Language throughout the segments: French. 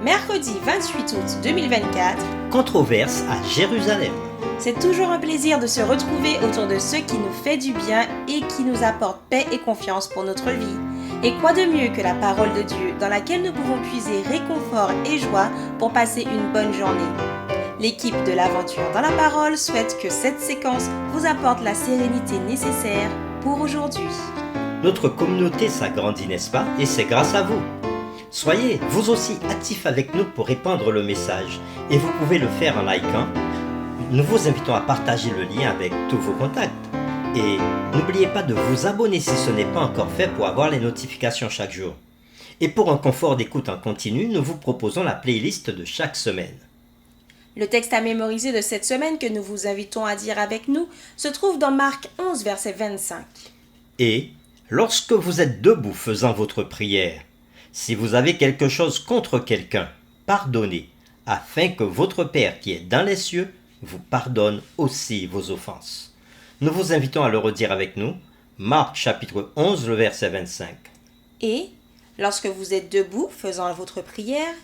Mercredi 28 août 2024. Controverse à Jérusalem. C'est toujours un plaisir de se retrouver autour de ce qui nous fait du bien et qui nous apporte paix et confiance pour notre vie. Et quoi de mieux que la parole de Dieu dans laquelle nous pouvons puiser réconfort et joie pour passer une bonne journée. L'équipe de l'Aventure dans la parole souhaite que cette séquence vous apporte la sérénité nécessaire pour aujourd'hui. Notre communauté s'agrandit, n'est-ce pas? Et c'est grâce à vous. Soyez vous aussi actifs avec nous pour répandre le message. Et vous pouvez le faire en likant. Nous vous invitons à partager le lien avec tous vos contacts. Et n'oubliez pas de vous abonner si ce n'est pas encore fait pour avoir les notifications chaque jour. Et pour un confort d'écoute en continu, nous vous proposons la playlist de chaque semaine. Le texte à mémoriser de cette semaine que nous vous invitons à dire avec nous se trouve dans Marc 11, verset 25. Et lorsque vous êtes debout faisant votre prière, si vous avez quelque chose contre quelqu'un, pardonnez, afin que votre Père qui est dans les cieux vous pardonne aussi vos offenses. Nous vous invitons à le redire avec nous. Marc chapitre 11, le verset 25. Et, lorsque vous êtes debout faisant votre prière,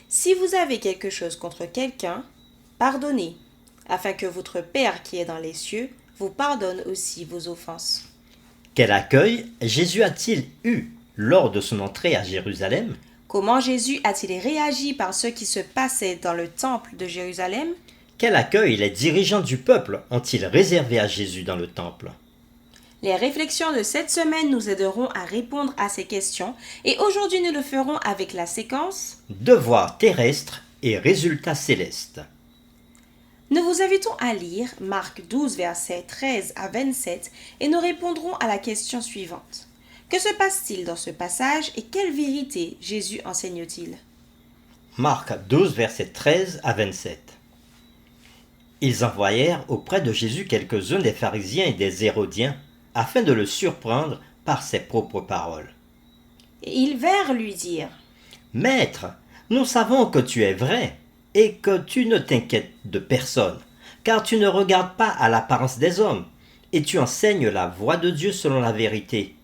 si vous avez quelque chose contre quelqu'un, pardonnez, afin que votre Père qui est dans les cieux vous pardonne aussi vos offenses. Quel accueil Jésus a-t-il eu lors de son entrée à Jérusalem? Comment Jésus a-t-il réagi par ce qui se passait dans le temple de Jérusalem? Quel accueil les dirigeants du peuple ont-ils réservé à Jésus dans le temple? Les réflexions de cette semaine nous aideront à répondre à ces questions et aujourd'hui nous le ferons avec la séquence Devoirs terrestres et résultats célestes. Nous vous invitons à lire Marc 12, versets 13 à 27 et nous répondrons à la question suivante. Que se passe-t-il dans ce passage et quelle vérité Jésus enseigne-t-il? Marc 12, versets 13 à 27. Ils envoyèrent auprès de Jésus quelques-uns des pharisiens et des hérodiens afin de le surprendre par ses propres paroles. Et ils vinrent lui dire « Maître, nous savons que tu es vrai et que tu ne t'inquiètes de personne, car tu ne regardes pas à l'apparence des hommes, et tu enseignes la voie de Dieu selon la vérité.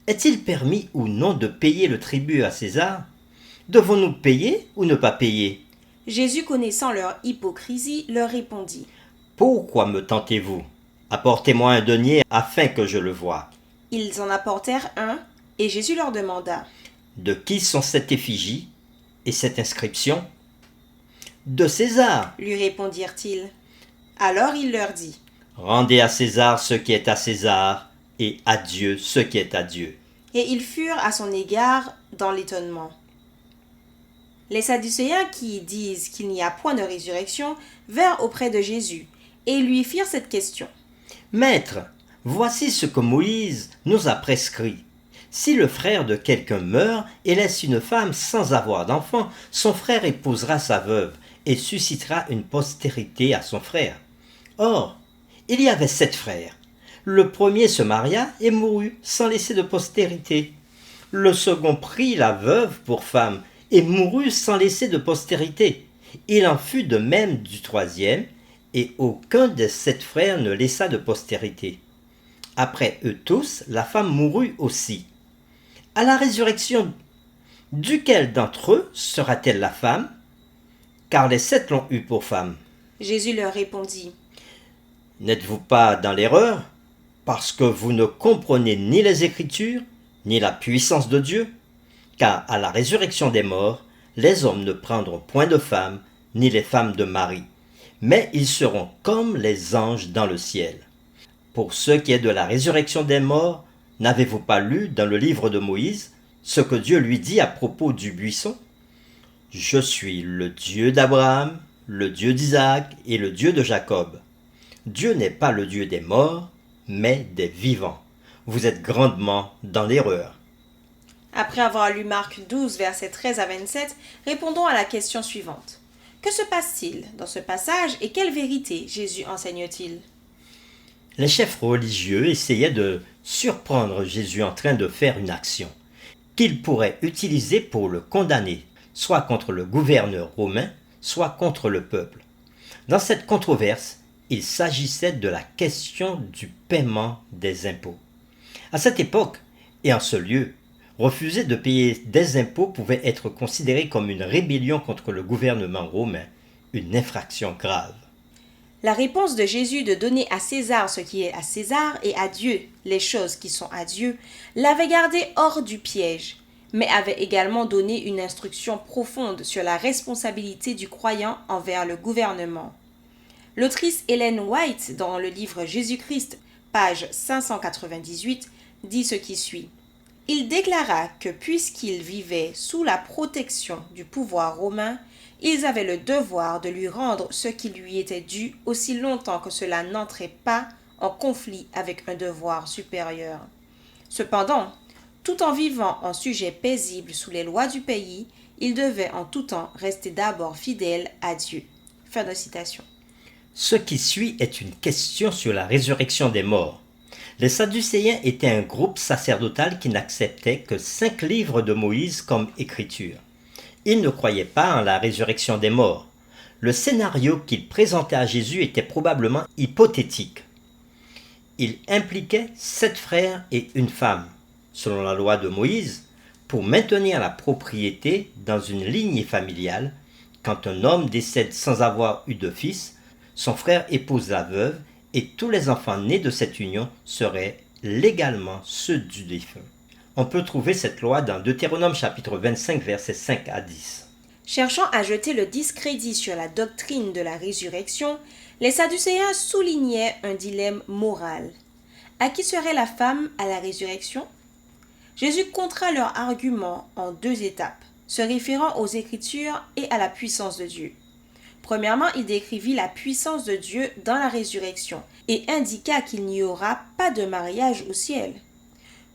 Est-il permis ou non de payer le tribut à César? Devons-nous payer ou ne pas payer? » Jésus, connaissant leur hypocrisie, leur répondit. « Pourquoi me tentez-vous? Apportez-moi un denier afin que je le voie. » Ils en apportèrent un, et Jésus leur demanda. « De qui sont cette effigie et cette inscription? » « De César, lui répondirent-ils. Alors il leur dit. Rendez à César ce qui est à César, et à Dieu ce qui est à Dieu. Et ils furent à son égard dans l'étonnement. Les Sadducéens qui disent qu'il n'y a point de résurrection vinrent auprès de Jésus et lui firent cette question. Maître, voici ce que Moïse nous a prescrit. Si le frère de quelqu'un meurt et laisse une femme sans avoir d'enfant, son frère épousera sa veuve et suscitera une postérité à son frère. Or, il y avait 7 frères. Le premier se maria et mourut sans laisser de postérité. Le second prit la veuve pour femme et mourut sans laisser de postérité. Il en fut de même du troisième, et aucun des 7 frères ne laissa de postérité. Après eux tous, la femme mourut aussi. À la résurrection, duquel d'entre eux sera-t-elle la femme? Car les 7 l'ont eue pour femme. Jésus leur répondit. N'êtes-vous pas dans l'erreur, parce que vous ne comprenez ni les Écritures, ni la puissance de Dieu? Car à la résurrection des morts, les hommes ne prendront point de femmes, ni les femmes de mari, mais ils seront comme les anges dans le ciel. Pour ce qui est de la résurrection des morts, n'avez-vous pas lu dans le livre de Moïse ce que Dieu lui dit à propos du buisson? Je suis le Dieu d'Abraham, le Dieu d'Isaac et le Dieu de Jacob. Dieu n'est pas le Dieu des morts, mais des vivants. Vous êtes grandement dans l'erreur. Après avoir lu Marc 12, versets 13 à 27, répondons à la question suivante. Que se passe-t-il dans ce passage et quelle vérité Jésus enseigne-t-il? Les chefs religieux essayaient de surprendre Jésus en train de faire une action qu'ils pourraient utiliser pour le condamner, soit contre le gouverneur romain, soit contre le peuple. Dans cette controverse, il s'agissait de la question du paiement des impôts. À cette époque et en ce lieu, Refuser de payer des impôts pouvait être considéré comme une rébellion contre le gouvernement romain, une infraction grave. La réponse de Jésus de donner à César ce qui est à César et à Dieu les choses qui sont à Dieu l'avait gardé hors du piège, mais avait également donné une instruction profonde sur la responsabilité du croyant envers le gouvernement. L'autrice Ellen White, dans le livre Jésus-Christ, page 598, dit ce qui suit. Il déclara que puisqu'ils vivaient sous la protection du pouvoir romain, ils avaient le devoir de lui rendre ce qui lui était dû aussi longtemps que cela n'entrait pas en conflit avec un devoir supérieur. Cependant, tout en vivant en sujet paisible sous les lois du pays, ils devaient en tout temps rester d'abord fidèles à Dieu. Fin de citation. Ce qui suit est une question sur la résurrection des morts. Les Sadducéens étaient un groupe sacerdotal qui n'acceptait que 5 livres de Moïse comme écriture. Ils ne croyaient pas en la résurrection des morts. Le scénario qu'ils présentaient à Jésus était probablement hypothétique. Il impliquait 7 frères et une femme, selon la loi de Moïse, pour maintenir la propriété dans une lignée familiale. Quand un homme décède sans avoir eu de fils, son frère épouse la veuve et tous les enfants nés de cette union seraient légalement ceux du défunt. On peut trouver cette loi dans Deutéronome chapitre 25 versets 5 à 10. Cherchant à jeter le discrédit sur la doctrine de la résurrection, les Sadducéens soulignaient un dilemme moral. À qui serait la femme à la résurrection? Jésus contra leur argument en 2 étapes, se référant aux Écritures et à la puissance de Dieu. Premièrement, il décrivit la puissance de Dieu dans la résurrection et indiqua qu'il n'y aura pas de mariage au ciel.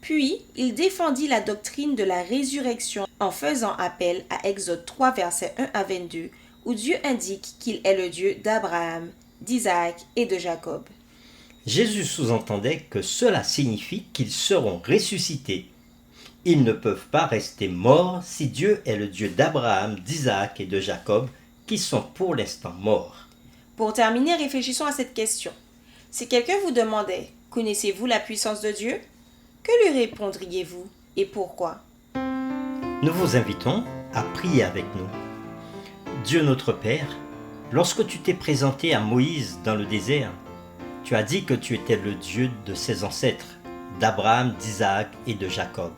Puis, il défendit la doctrine de la résurrection en faisant appel à Exode 3, versets 1 à 22, où Dieu indique qu'il est le Dieu d'Abraham, d'Isaac et de Jacob. Jésus sous-entendait que cela signifie qu'ils seront ressuscités. Ils ne peuvent pas rester morts si Dieu est le Dieu d'Abraham, d'Isaac et de Jacob, qui sont pour l'instant morts. Pour terminer, réfléchissons à cette question. Si quelqu'un vous demandait « Connaissez-vous la puissance de Dieu ?» Que lui répondriez-vous et pourquoi? Nous vous invitons à prier avec nous. Dieu notre Père, lorsque tu t'es présenté à Moïse dans le désert, tu as dit que tu étais le Dieu de ses ancêtres, d'Abraham, d'Isaac et de Jacob.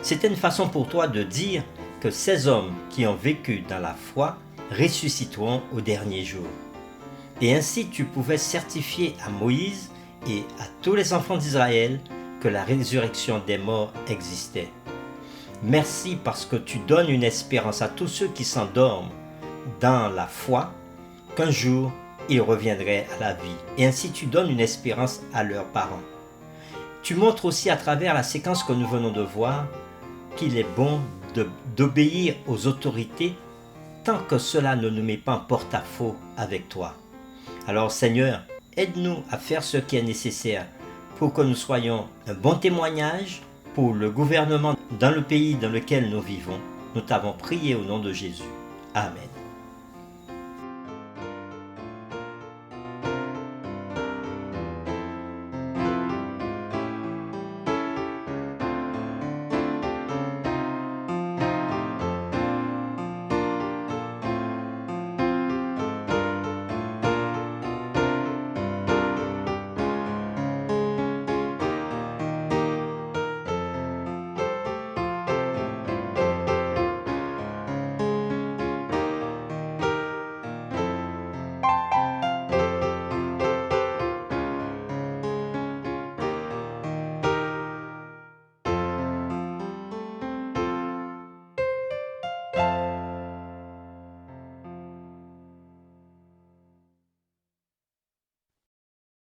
C'était une façon pour toi de dire que ces hommes qui ont vécu dans la foi ressusciteront au dernier jour. Et ainsi tu pouvais certifier à Moïse et à tous les enfants d'Israël que la résurrection des morts existait. Merci parce que tu donnes une espérance à tous ceux qui s'endorment dans la foi qu'un jour ils reviendraient à la vie. Et ainsi tu donnes une espérance à leurs parents. Tu montres aussi à travers la séquence que nous venons de voir qu'il est bon d'obéir aux autorités tant que cela ne nous met pas en porte-à-faux avec toi. Alors Seigneur, aide-nous à faire ce qui est nécessaire pour que nous soyons un bon témoignage pour le gouvernement dans le pays dans lequel nous vivons. Nous t'avons prié au nom de Jésus. Amen.